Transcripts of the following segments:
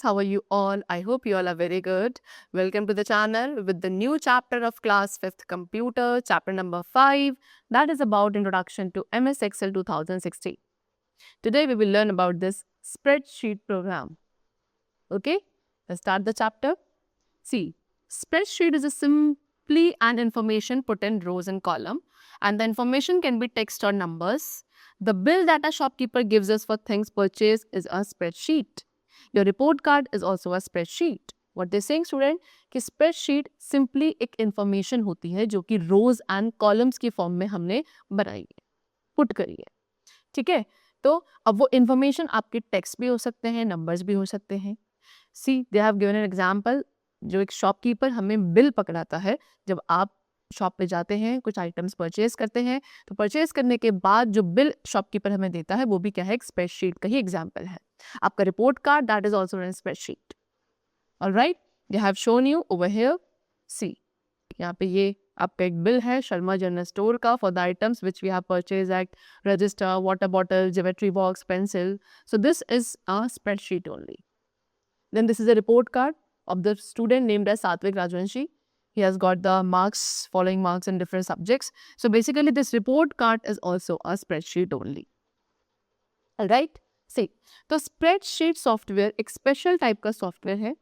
students, how are you all? I hope you all are very good. Welcome to the channel with the new chapter of class 5th computer, chapter number 5, that is about introduction to MS Excel 2016. Today we will learn about this spreadsheet program. Okay, let's start the chapter. See, spreadsheet is a simply an information put in rows and column, and the information can be text or numbers. The bill that a shopkeeper gives us for things purchased is a spreadsheet. Your report card is also a spreadsheet. What they're saying student कि spreadsheet simply एक information होती है जो कि rows and columns की form में हमने बनाई है, put करी है, ठीक है? तो अब वो information आपके text भी हो सकते हैं, numbers भी हो सकते हैं. See, they have given an example. जो एक शॉपकीपर हमें बिल पकड़ाता है, जब आप शॉप पे जाते हैं, कुछ आइटम्स परचेज करते हैं, तो परचेज करने के बाद जो बिल शॉपकीपर हमें देता है वो भी क्या है, एक स्प्रेडशीट का ही एग्जाम्पल है. आपका report card that is also in spreadsheet. Alright, they have shown you over here. See, यहाँ पे ये आपका एक बिल है शर्मा जनरल स्टोर का for the items which we have purchase at register, water bottle, geometry box, pencil. So this is a spreadsheet only. Then this is a report card of the student named as Satvik Rajvanshi. He has got the following marks in different subjects. So basically this report card is also a spreadsheet only. Alright? See, तो spreadsheet software एक special type का software है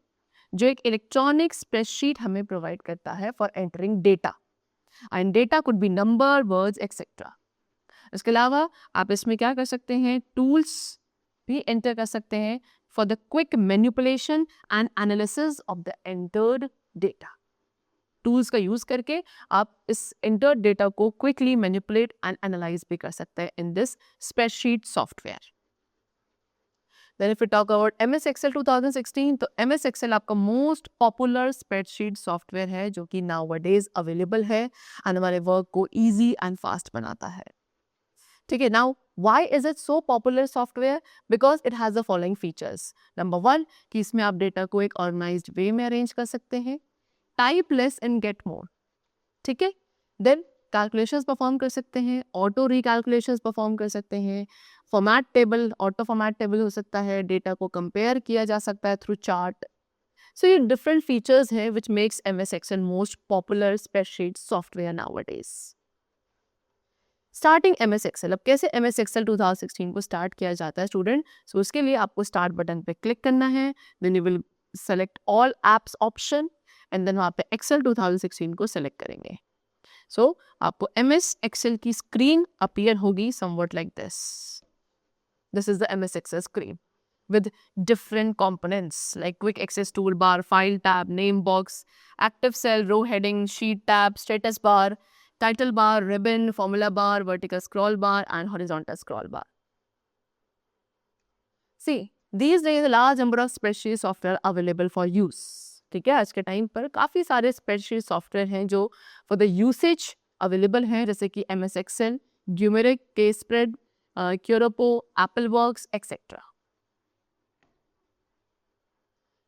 जो एक electronic spreadsheet हमें provide करता है for entering data. And data could be number, words, etc. इसके अलावा आप इसमें क्या कर सकते हैं, tools भी enter कर सकते हैं for the quick manipulation and analysis of the entered data. Tools का use करके आप इस entered data को quickly manipulate and analyze भी कर सकते हैं in this spreadsheet software. Then if we talk about MS Excel 2016, तो MS Excel आपका most popular spreadsheet software है जो कि nowadays available है and हमारे work को easy and fast बनाता है. ठीक है, now why is it so popular software? Because it has the following features. Number 1, कि इसमें आप डेटा को एक organized way में arrange कर सकते हैं. Type less and get more. ठीक है, then calculations perform कर सकते हैं, auto recalculations perform कर सकते हैं, format table, auto format table हो सकता है, डेटा को compare किया जा सकता है through chart. So ये different features हैं which makes MS Excel most popular spreadsheet software nowadays. Starting MS Excel. अब कैसे MS Excel 2016 को स्टार्ट किया जाता है स्टूडेंट? सो उसके लिए आपको स्टार्ट बटन पे क्लिक करना है, then you will select all apps option and then वहाँ पे Excel 2016 को सेलेक्ट करेंगे. सो आपको MS Excel की स्क्रीन अपीयर होगी somewhat like this. This is the MS Excel screen with different components like quick access toolbar, file tab, name box, active cell, row heading, sheet tab, status bar, title bar, ribbon, formula bar, vertical scroll bar and horizontal scroll bar. See, these days a large number of spreadsheet software available for use. ठीक है, आज के time पर काफ़ी सारे spreadsheet software हैं जो for the usage available हैं, जैसे कि MS Excel, Numeric, Kspread, Curopo, AppleWorks, etc.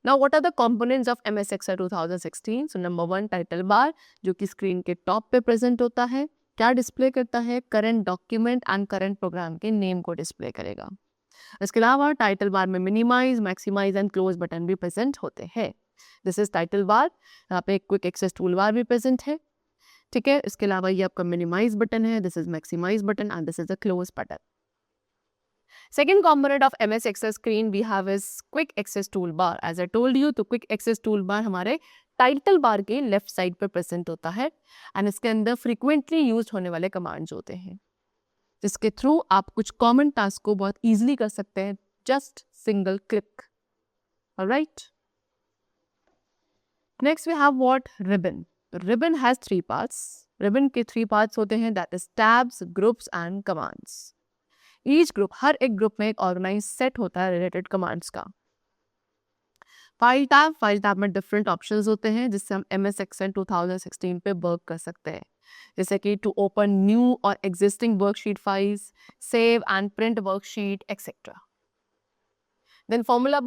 Now what are the components of MS Excel 2016? So number 1, title bar जो कि स्क्रीन के टॉप पे प्रेजेंट होता है. क्या डिस्प्ले करता है? Current document and current program के नेम को डिस्प्ले करेगा. इसके अलावा टाइटल बार में minimize, maximize and close button भी प्रेजेंट होते हैं. This is title bar. यहाँ पे क्विक एक्सेस टूल बार भी प्रेजेंट है. ठीक है, इसके अलावा ये आपका मिनिमाइज बटन है, this is maximize button and this is a close button. Second component of MS Excel screen we have is quick access toolbar. As I told you, तो quick access toolbar हमारे title bar के left side पर present होता है and इसके अंदर frequently use होने वाले कमांड्स होते हैं जिसके थ्रू आप कुछ कॉमन टास्क को बहुत इजीली कर सकते हैं just single click. Alright, next we have what, ribbon. Ribbon has 3 parts. Ribbon के 3 पार्ट्स होते हैं, that is tabs, groups and commands. Each group, हर एक ग्रुप में एक ऑर्गेनाइज सेट होता है रिलेटेड कमांड्स का. फाइल टैब में डिफरेंट ऑप्शंस होते हैं जिससे हम MS Excel 2016 पे वर्क कर सकते हैं, जैसे कि टू ओपन न्यू और existing worksheet files, save and print worksheet etcetera. Then formula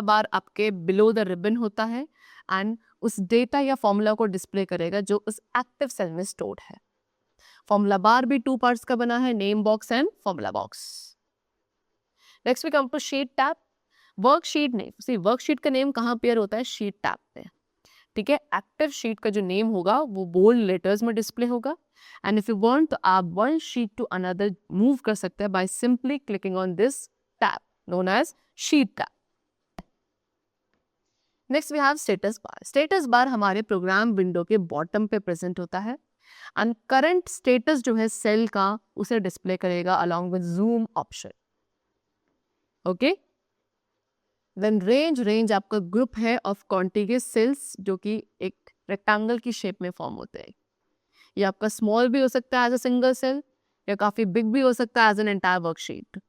bar आपके बिलो द रिबन होता है एंड उस डेटा या फॉर्मूला को डिस्प्ले करेगा जो उस एक्टिव सेल में स्टोर्ड है. फॉर्मूला बार भी 2 पार्ट्स का बना है, name box and formula box. Next we come to sheet tab. Worksheet name, see worksheet का नेम कहाँ अपीयर होता है? शीट टैब पे, ठीक है। एक्टिव शीट का जो नेम होगा वो बोल्ड लेटर्स में डिस्प्ले होगा। एंड इफ यू वांट तो आप one sheet to another move कर सकते हैं by simply clicking on this tab known as sheet tab. Next we have status bar. Status bar हमारे प्रोग्राम विंडो के bottom पे प्रेजेंट होता है एंड करंट स्टेटस जो है सेल का उसे डिस्प्ले करेगा along with zoom option. Okay, then range आपका ग्रुप है ऑफ कॉन्टिग्यूअस सेल्स जो कि एक रेक्टेंगल की शेप में फॉर्म होते हैं। ये आपका स्मॉल भी हो सकता है एज अ सिंगल सेल या काफी बिग भी हो सकता है एज एन एंटायर वर्कशीट,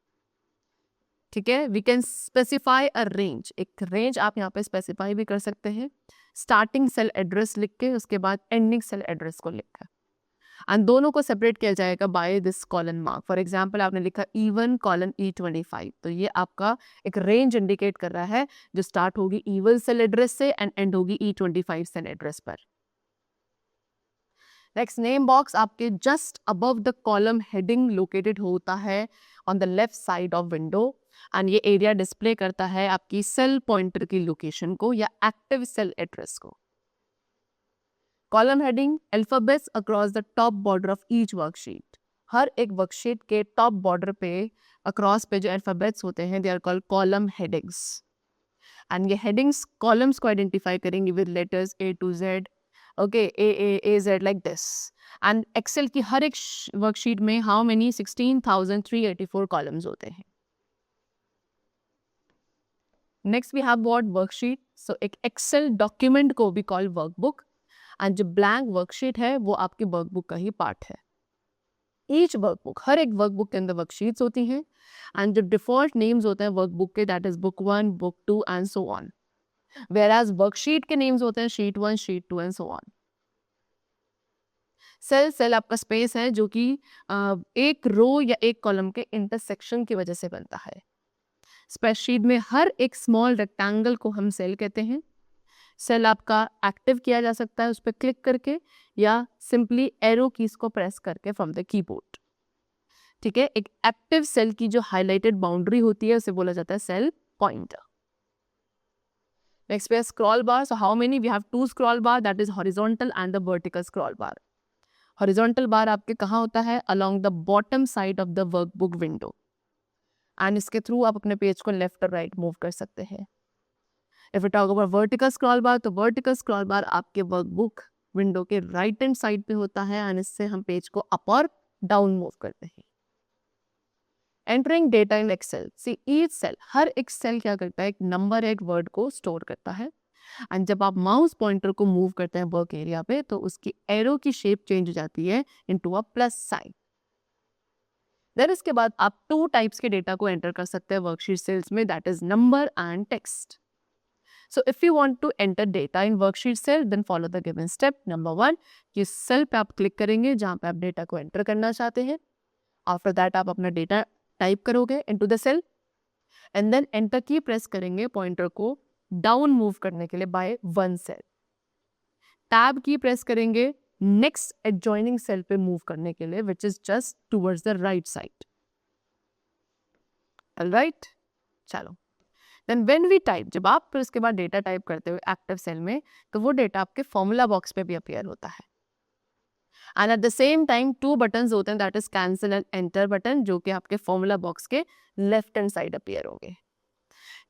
ठीक है। We can specify a range, एक रेंज आप यहाँ पे स्पेसिफाई भी कर सकते हैं स्टार्टिंग सेल एड्रेस लिख के, उसके बाद एंडिंग सेल एड्रेस को लिखकर, एंड दोनों को सेपरेट किया जाएगा by this colon mark. For example आपने लिखा E1 कॉलन E25, तो ये आपका एक रेंज इंडिकेट कर रहा है जो स्टार्ट होगी E1 सेल एड्रेस से एंड एंड होगी E25 सेल एड्रेस पर। नेक्स्ट नेम बॉक्स आपके just above the column heading located होता है on the left side of window and ये एरिया डिस्प्ले करता है आपकी सेल पॉइंटर की लोकेशन को या एक्टिव सेल एड्रेस को। Column heading alphabets across the top border of each worksheet, हर एक वर्कशीट के टॉप बॉर्डर पे अक्रॉस पे जो अल्फाबेट्स होते हैं they are called column headings and ये हेडिंग्स कॉलम्स को आइडेंटिफाई करेंगे with letters A to Z, okay, A Z like this. And Excel की हर एक वर्कशीट में हाउ मेनी 16,384 कॉलम्स होते हैं। Next we have what worksheet, so एक एक्सेल डॉक्यूमेंट को भी कॉल वर्कबुक एंड जो ब्लैंक वर्कशीट है वो आपकी वर्कबुक का ही पार्ट है। ईच वर्कबुक, हर एक वर्कबुक के अंदर वर्कशीट्स होती हैं एंड जो डिफॉल्ट नेम्स होते हैं वर्कबुक के that is book 1, book 2 and so on, whereas worksheet के नेम्स होते हैं sheet 1, sheet 2 and so on. Cell आपका स्पेस है जो कि एक रो या एक कॉलम के इंटरसेक्शन की वजह से बनता है। स्प्रेडशीट में हर एक स्मॉल रेक्टेंगल को हम सेल कहते हैं। सेल आपका एक्टिव किया जा सकता है उस पर क्लिक करके या सिंपली एरो कीज को प्रेस करके फ्रॉम द कीबोर्ड, ठीक है। एक एक्टिव सेल की जो हाईलाइटेड बाउंड्री होती है उसे बोला जाता है सेल पॉइंटर। नेक्स्ट पे scroll bar, so how many, we have two scroll bar that is horizontal and the vertical scroll bar. Horizontal bar आपके कहाँ होता है? Along the bottom side of the workbook window and इसके through आप अपने page को left और right move कर सकते हैं। If you talk about vertical scroll बार, तो वर्टिकल स्क्रॉल बार आपके वर्कबुक विंडो के राइट हैंड साइड पे होता है एंड इससे हम पेज को अप और डाउन मूव करते हैं। Entering data in Excel, see each cell, हर एक सेल क्या करता है? एक नंबर, एक वर्ड को स्टोर करता है एंड जब आप माउस पॉइंटर को मूव करते हैं वर्क एरिया पे तो उसकी एरो की शेप चेंज हो जाती है into a plus sign. Then इसके बाद आप टू टाइप्स के डेटा को एंटर कर सकते हैं वर्कशीट सेल्स में, that is number and text. So if you want to enter data in worksheet cell, then follow the given step. Number 1, किस सेल पे आप क्लिक करेंगे जहाँ पे आप डेटा को एंटर करना चाहते हैं। आफ्टर दैट आप अपना डेटा टाइप करोगे into the cell and then enter key press करेंगे पॉइंटर को डाउन मूव करने के लिए by one cell. Tab key press करेंगे नेक्स्ट एडजॉइनिंग सेल पे मूव करने के लिए which is just towards the right side. Alright, चलो देन व्हेन वी टाइप, जब आप फिर उसके बाद डेटा टाइप करते हो एक्टिव सेल में तो वो डेटा आपके फॉर्मूला बॉक्स पे भी अपीयर होता है and at the same time two buttons होते हैं that is cancel and enter button जो कि आपके फॉर्मूला बॉक्स के लेफ्ट हैंड साइड अपीयर होंगे।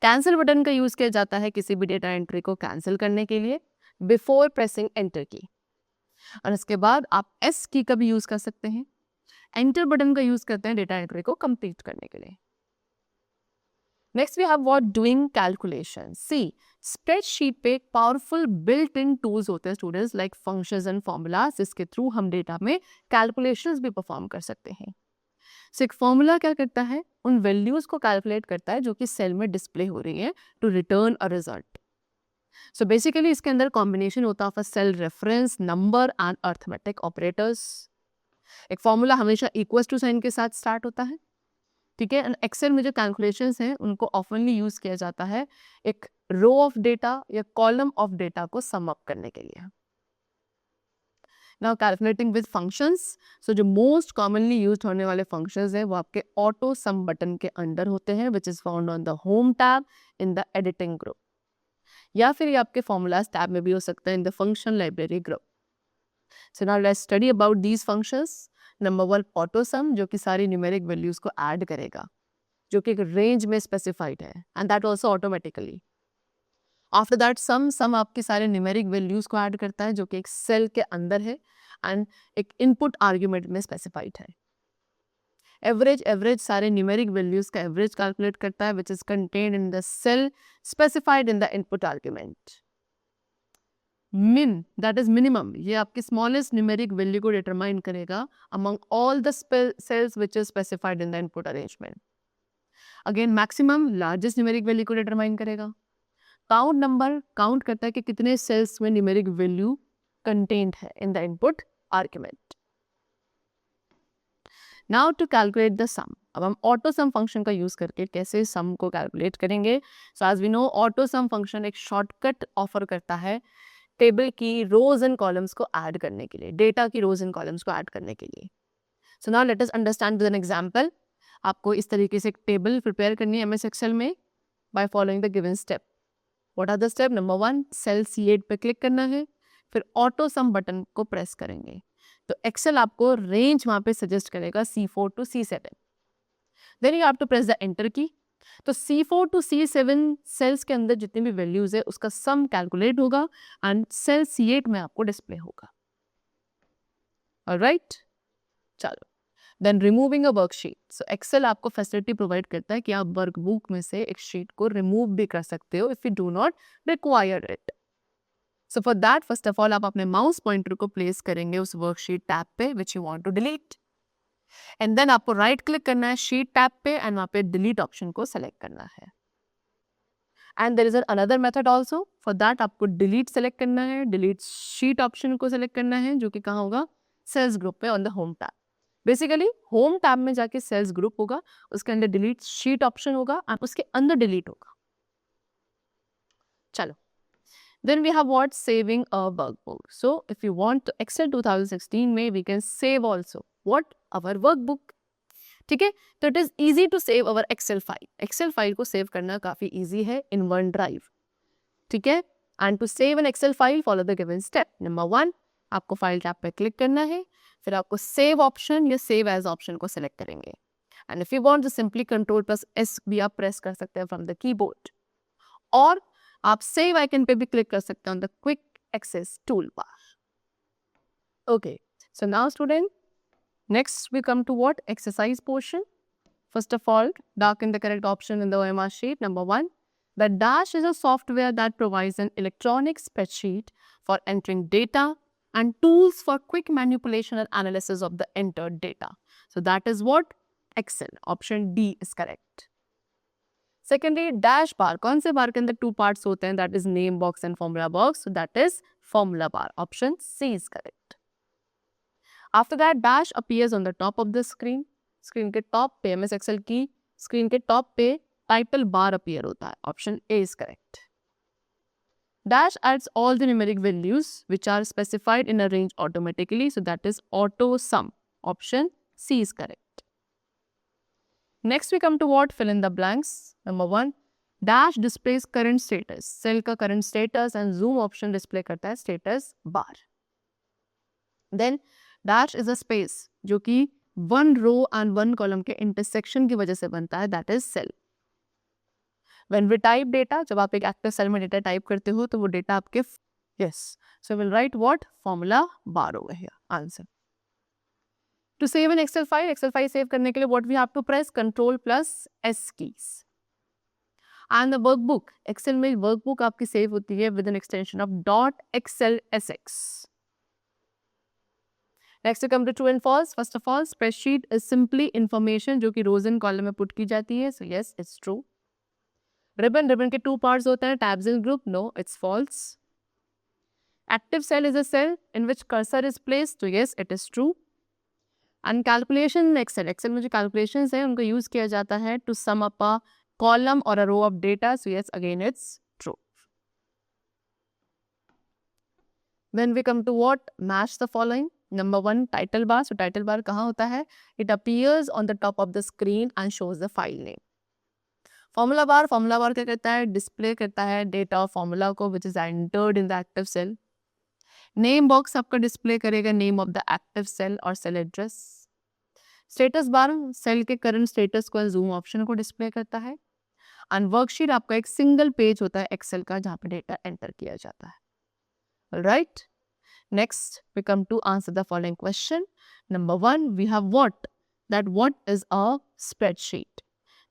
कैंसिल बटन का यूज किया जाता है किसी भी डेटा एंट्री को कैंसिल करने के लिए बिफोर प्रेसिंग एंटर की, और इसके बाद आप एस की का भी यूज कर सकते हैं। एंटर बटन का यूज करते हैं डेटा एंट्री को कंप्लीट करने के लिए। Next we have what doing calculation. See spreadsheet पे पावरफुल बिल्ट इन टूल्स होते हैं students like functions and formulas जिसके थ्रू हम डेटा में कैलकुलेशंस भी परफॉर्म कर सकते हैं। सो एक फॉर्मूला क्या करता है? उन वैल्यूज को कैलकुलेट करता है जो कि सेल में डिस्प्ले हो रही है to return a result. So basically इसके अंदर कॉम्बिनेशन होता है of a cell reference, number and arithmetic operators. एक फॉर्मूला हमेशा इक्वल टू साइन के साथ स्टार्ट होता है, ठीक है। एंड एक्सेल में जो कैलकुलेशंस हैं उनको ऑफनली यूज किया जाता है एक रो ऑफ डेटा या कॉलम ऑफ डेटा को सम अप करने के लिए। नाउ कैलकुलेटिंग विद फंक्शंस, सो जो मोस्ट कॉमनली यूज होने वाले फंक्शंस हैं वो आपके ऑटो सम बटन के अंडर होते हैं, which is found on the home tab in the editing group, या फिर ये आपके फॉर्मूलाज टैब में भी हो सकता है in the function library group. So now let's study about these functions. Number 1 auto सम, जो कि सारी न्यूमेरिक वैल्यूज को ऐड करेगा, जो कि एक रेंज में स्पेसिफाइड है, and that also automatically. After that sum आपके सारे न्यूमेरिक वैल्यूज को ऐड करता है, जो कि एक सेल के अंदर है एंड एक इनपुट आर्ग्यूमेंट में स्पेसिफाइड है. एवरेज सारे न्यूमेरिक वैल्यूज का एवरेज कैलकुलेट करता है, which is contained in the cell specified in the input argument. Min, that is minimum, ये आपकी स्मॉलेस्ट न्यूमेरिक वैल्यू को डिटरमाइन करेगा among all the cells which is specified in the input arrangement. Again maximum largest numeric value को determine करेगा. Count number count करता है कि कितने सेल्स में न्यूमेरिक वैल्यू कंटेन्ड है in the input argument. Now to calculate the sum, अब हम ऑटो सम फंक्शन का यूज करके कैसे सम को कैलकुलेट करेंगे. So as we know auto sum function एक शॉर्टकट ऑफर करता है टेबल की रोज एंड कॉलम्स को ऐड करने के लिए, डेटा की रोज एंड कॉलम्स को ऐड करने के लिए. So now let us understand with an example. आपको इस तरीके से एक टेबल प्रिपेयर करनी है एमएस एक्सेल में by following the given step. What are the step? Number 1, cell C8 पे क्लिक करना है, फिर ऑटो सम बटन को प्रेस करेंगे तो एक्सेल आपको रेंज वहां पे सजेस्ट करेगा C4 to C7. Then you have to press the enter key. तो C4 to C7 सेल्स के अंदर जितनी भी वैल्यूज है उसका सम कैलकुलेट होगा एंड सेल C8 में आपको डिस्प्ले होगा. ऑलराइट, चलो. Then removing a worksheet. So Excel आपको फैसिलिटी प्रोवाइड करता है कि आप वर्कबुक में से एक शीट को रिमूव भी कर सकते हो if you do not require it. So for that first of all आप अपने माउस पॉइंटर को प्लेस करेंगे उस वर्कशीट टैब पे which you want to delete, and then आपको राइट क्लिक करना है शीट टैब पे एंड वहां पे डिलीट ऑप्शन को सेलेक्ट करना है. And there is another method also. For that आपको डिलीट सेलेक्ट करना है, डिलीट शीट ऑप्शन को सेलेक्ट करना है, जो कि कहाँ होगा? सेल्स ग्रुप पे on the home tab. Basically home tab में जाके सेल्स ग्रुप होगा, उसके अंदर डिलीट शीट ऑप्शन होगा एंड उसके अंदर डिलीट होगा. चलो. Then we have what? Saving a workbook. So if you want to Excel 2016 में we can save also what? Our workbook. ठीक है, तो it is easy to save our Excel file. Excel file को save करना काफी easy है in OneDrive. ठीक है, and to save an Excel file follow the given step. Number 1, आपको फाइल टैब पे क्लिक करना है, फिर आपको सेव ऑप्शन या सेव एज ऑप्शन को सिलेक्ट करेंगे. एंड इफ यू वांट तो सिंपली Ctrl+S भी आप प्रेस कर सकते हैं फ्रॉम द कीबोर्ड, और आप सेव आइकन पे भी क्लिक कर सकते हैं on the quick access tool bar. Okay, so now student, next we come to what? Exercise portion. First of all, darken the correct option in the OMR sheet. Number 1, the Dash is a software that provides an electronic spreadsheet for entering data and tools for quick manipulation and analysis of the entered data. So that is what? Excel. Option D is correct. Secondly, dash bar. कौन से बार के अंदर 2 parts होते हैं? That is name box and formula box. So that is formula bar. Option C is correct. After that, dash appears on the top of the screen. Screen के top पे MS Excel की screen के top पे title bar appear होता है. Option A is correct. Dash adds all the numeric values which are specified in a range automatically. So that is auto sum. Option C is correct. Next we come to what? Fill in the blanks. Number 1, dash displays current status. Cell का current status and zoom option display करता है status bar. Then dash is a space जो कि 1 row and 1 column के intersection की वजह से बनता है. That is cell. When we type data, जब आप एक active cell में data type करते हो तो वो data आपके yes. So we'll write what? Formula bar over here. Answer. To save an Excel file save करने के लिए what we have to press? Ctrl+S keys. And the workbook, Excel में workbook आपकी save होती है with an extension of .xlsx. Next we come to true and false. First of all, spreadsheet is simply information जो कि rows and column में put की जाती है. So yes, it's true. Ribbon के 2 parts होते हैं, tabs and group. No, it's false. Active cell is a cell in which cursor is placed. So yes, it is true. And calculation in Excel में जो calculations है उनको use किया जाता है to sum up a column or a row of data. So yes, again it's true. When we come to what? Match the following. Number 1, title bar. So title bar कहाँ होता है? It appears on the top of the screen and shows the file name. Formula bar क्या करता है? Display करता है data of formula को which is entered in the active cell. Name box आपका display करेगा name of the active cell और cell address. Status bar cell के current status को zoom option को display करता है. And worksheet आपका एक single page होता है Excel का जहाँ पे data enter किया जाता है. Alright. Next, we come to answer the following question. Number 1, we have what? That what is a spreadsheet?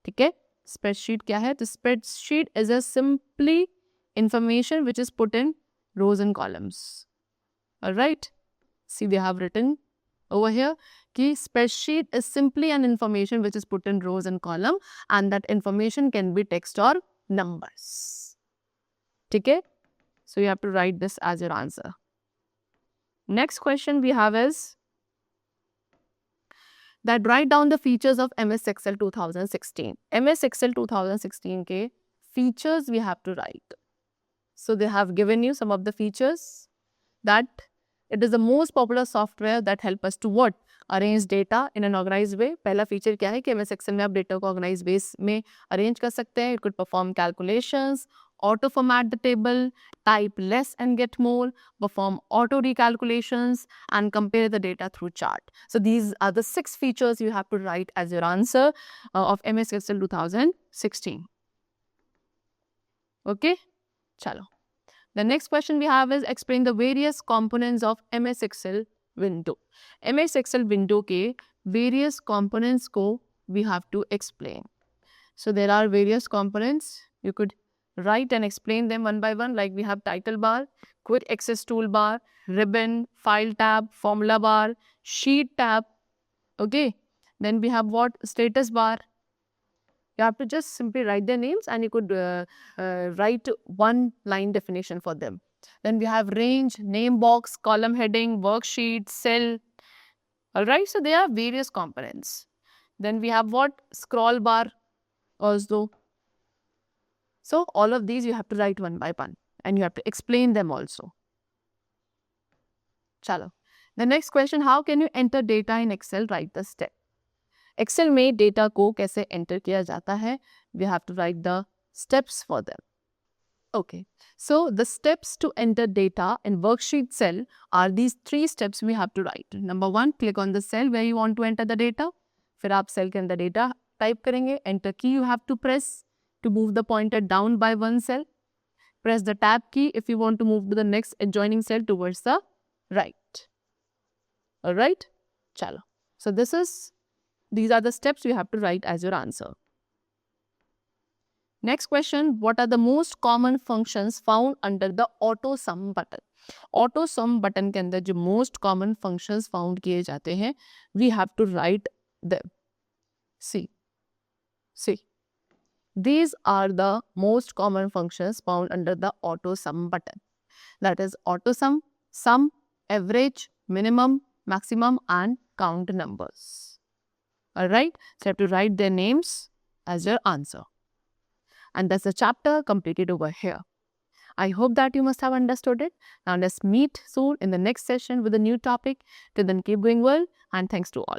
ठीक है? Spreadsheet क्या है? The spreadsheet is a simply information which is put in rows and columns. Alright? See, they have written over here कि spreadsheet is simply an information which is put in rows and column and that information can be text or numbers. ठीक है? So you have to write this as your answer. Next question we have is that write down the features of MS Excel 2016. MS Excel 2016 के features we have to write. So they have given you some of the features that it is the most popular software that help us to what? Arrange data in an organized way. पहला feature क्या है कि MS Excel में आप data को organized ways में arrange कर सकते हैं. It could perform calculations, auto format the table, type less and get more, perform auto recalculations and compare the data through chart. So these are the 6 features you have to write as your answer of MS Excel 2016. Okay? Chalo. The next question we have is explain the various components of MS Excel window. MS Excel window के various components को we have to explain. So there are various components. You could write and explain them one by one, like we have title bar, quick access toolbar, ribbon, file tab, formula bar, sheet tab. Okay. Then we have what? Status bar. You have to just simply write their names and you could write one line definition for them. Then we have range, name box, column heading, worksheet, cell. Alright, so there are various components. Then we have what? Scroll bar also. So all of these you have to write one by one and you have to explain them also. Chalo. The next question, how can you enter data in Excel? Write the step. Excel में data को कैसे enter किया जाता है? We have to write the steps for them. Okay. So the steps to enter data in worksheet cell are these 3 steps we have to write. Number 1, click on the cell where you want to enter the data. फिर आप cell के अंदर data type करेंगे. Enter key you have to press to move the pointer down by one cell. Press the tab key if you want to move to the next adjoining cell towards the right. Alright? Chalo. So these are the steps you have to write as your answer. Next question, what are the most common functions found under the auto sum button? Auto sum button के अंदर जो most common functions found किए जाते हैं, we have to write them. See. These are the most common functions found under the auto sum button. That is auto sum, average, minimum, maximum and count numbers. Alright, so you have to write their names as your answer. And that's the chapter completed over here. I hope that you must have understood it. Now let's meet soon in the next session with a new topic. Till then, keep going well and thanks to all.